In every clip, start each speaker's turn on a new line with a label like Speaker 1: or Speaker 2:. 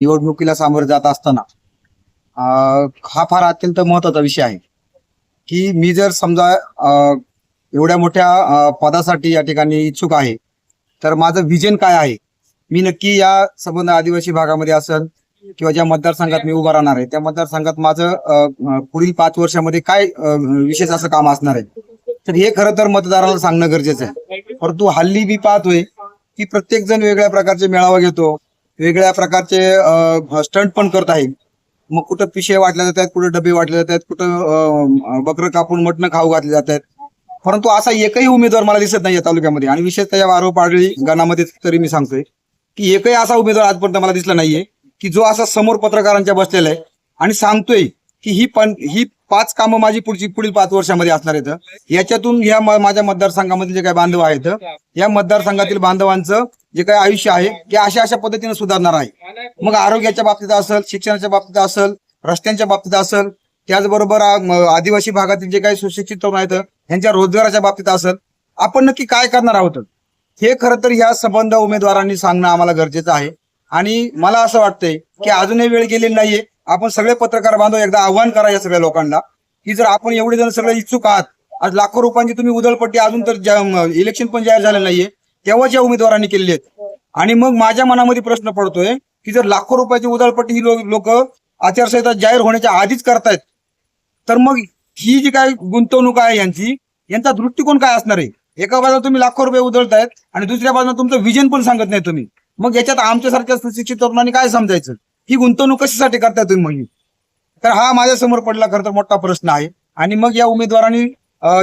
Speaker 1: निवडणुकीला सामोरे जात असताना हा फार अत्यंत महत्वाचा विषय आहे की मी जर समजा एवढ्या मोठ्या पदासाठी या ठिकाणी इच्छुक आहे, तर माझं विजन काय आहे, मी नक्की या संबंध आदिवासी भागामध्ये असेल किंवा ज्या मतदारसंघात मी उभा राहणार आहे त्या मतदारसंघात माझं पुढील 5 वर्षामध्ये काय विशेष असं काम असणार आहे, तर हे खरं तर मतदाराला सांगणं गरजेचं आहे. परंतु हल्ली मी पाहतोय की प्रत्येक जण वेगळ्या प्रकारचे मेळावा घेतो, वेगळ्या प्रकारचे स्टंट पण करत आहे. मग कुठं पिशे वाटल्या जातात, कुठं डबे वाटले जातात, कुठं बकरं कापून मटणं खाऊ घातले जातात. परंतु असा एकही उमेदवार मला दिसत नाही या तालुक्यामध्ये, आणि विशेषतः या वारो पाडळी गणामध्ये तरी मी सांगतोय की एकही असा उमेदवार आजपर्यंत मला दिसला नाहीये की जो असा समोर पत्रकारांच्या बसलेला आहे आणि सांगतोय की ही 5 कामं माझी पुढील 5 वर्षामध्ये असणार आहेत. याच्यातून ह्या माझ्या मतदारसंघामधील जे काही बांधव आहेत, या मतदारसंघातील बांधवांचं जे काही आयुष्य आहे ते अशा पद्धतीने सुधारणार आहे. मग आरोग्याच्या बाबतीत असेल, शिक्षणाच्या बाबतीत असेल, रस्त्यांच्या बाबतीत असेल, त्याचबरोबर आदिवासी भागातील जे काही सुशिक्षित तरुण आहेत यांच्या रोजगाराच्या बाबतीत असेल, आपण नक्की काय करणार आहोत हे खरं तर ह्या संबंध उमेदवारांनी सांगणं आम्हाला गरजेचं आहे. आणि मला असं वाटतंय की अजूनही वेळ गेलेली नाहीये. आपण सगळे पत्रकार बांधव एकदा आव्हान करा या सगळ्या लोकांना की जर आपण एवढे जण सगळे इच्छुक आहात, आज लाखो रुपयांची तुम्ही उधळपट्टी अजून तर इलेक्शन पण जाहीर झालं नाहीये तेव्हा ज्या उमेदवारांनी केलेली आहेत, आणि मग माझ्या मनामध्ये प्रश्न पडतोय की जर लाखो रुपयाची उधळपट्टी ही लोक आचारसंहिता जाहीर होण्याच्या आधीच करतायत, तर मग ही जी काय गुंतवणूक आहे यांचा दृष्टिकोन काय असणार आहे? एका बाजूला तुम्ही लाखो रुपये उधळतायत आणि दुसऱ्या बाजूला तुमचं विजन पण सांगत नाही तुम्ही. मग याच्यात आमच्यासारख्या सुशिक्षित तरुणांनी काय समजायचं? ही गुंतवणूक कशासाठी करताय तुम्ही? मग तर हा माझ्या समोर पडला खरं तर मोठा प्रश्न आहे. आणि मग या उमेदवारांनी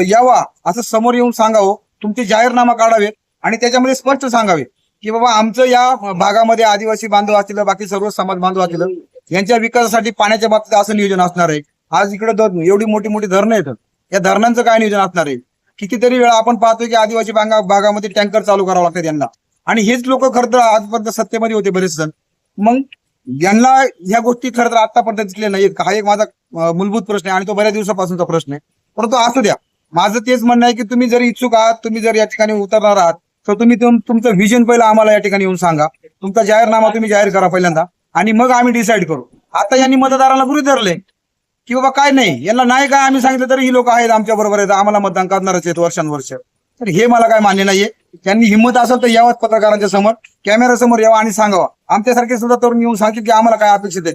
Speaker 1: यावा असं समोर येऊन सांगावं, तुमचे जाहीरनामा काढावेत आणि त्याच्यामध्ये स्पष्ट सांगावे की बाबा आमचं या भागामध्ये आदिवासी बांधव असतील, बाकी सर्व समाज बांधव असतील, यांच्या विकासासाठी पाण्याच्या बाबतीत असं नियोजन असणार आहे. आज इकडे एवढी मोठी मोठी धरणं येतात, या धरणांचं काय नियोजन असणार आहे? कितीतरी वेळा आपण पाहतोय की आदिवासी भागामध्ये टँकर चालू करावं लागतात यांना, आणि हेच लोक खरं तर आजपर्यंत सत्तेमध्ये होते बरेच जण. मग यांना ह्या गोष्टी खरं तर आतापर्यंत दिसल्या नाहीत. हा एक माझा मूलभूत प्रश्न आहे आणि तो बऱ्याच दिवसापासूनचा प्रश्न आहे. परंतु असू द्या, माझं तेच म्हणणं आहे की तुम्ही जर इच्छुक आहात, तुम्ही जर या ठिकाणी उतरणार आहात, तर तुम्ही तुमचं व्हिजन पहिलं आम्हाला या ठिकाणी येऊन सांगा. तुमचा जाहीरनामा तुम्ही जाहीर करा पहिल्यांदा, आणि मग आम्ही डिसाईड करू. आता यांनी मतदारांना गृहीत धरले की बाबा काय नाही, यांना नाही काय आम्ही सांगितलं तरी ही लोक आहेत आमच्या बरोबर आहेत, आम्हाला मतदान करणारच आहेत वर्षानुवर्ष. तर हे मला काय मान्य नाहीये. त्यांनी हिंमत असेल तर यावंच पत्रकारांच्या समोर, कॅमेरा समोर यावं आणि सांगावं. आमच्यासारखे सुद्धा तरुण येऊन सांगतील की आम्हाला काय अपेक्षित आहे.